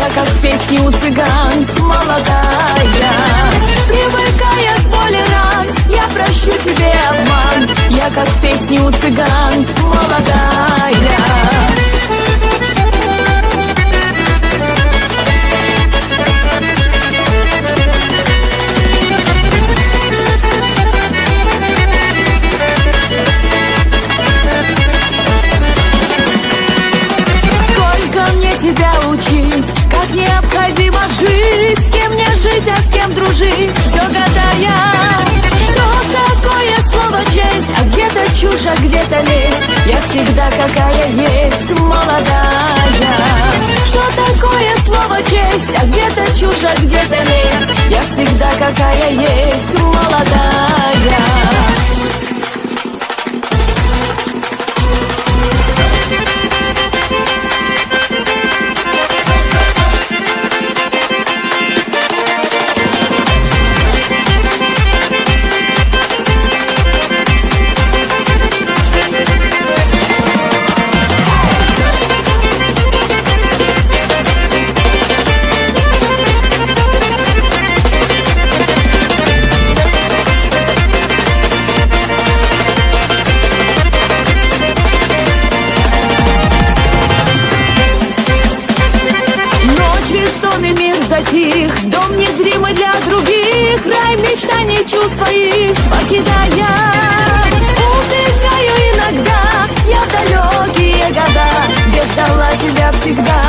я как в песне у цыган, молодая. Привыкая к боли ран, я прощу тебе обман, я как в песне у цыган, молодая. Тебя учить, как необходимо жить, с кем не жить, а с кем дружить, все гадая, что такое слово честь, а где-то чушь, а где-то лесть, я всегда какая есть, молодая. Что такое слово честь, а где-то чушь, а где-то лесть, я всегда какая есть, молодая. Затих, дом незримый для других, рай мечтаний чувств своих покидая. Убегаю иногда я в далекие года, где ждала тебя всегда,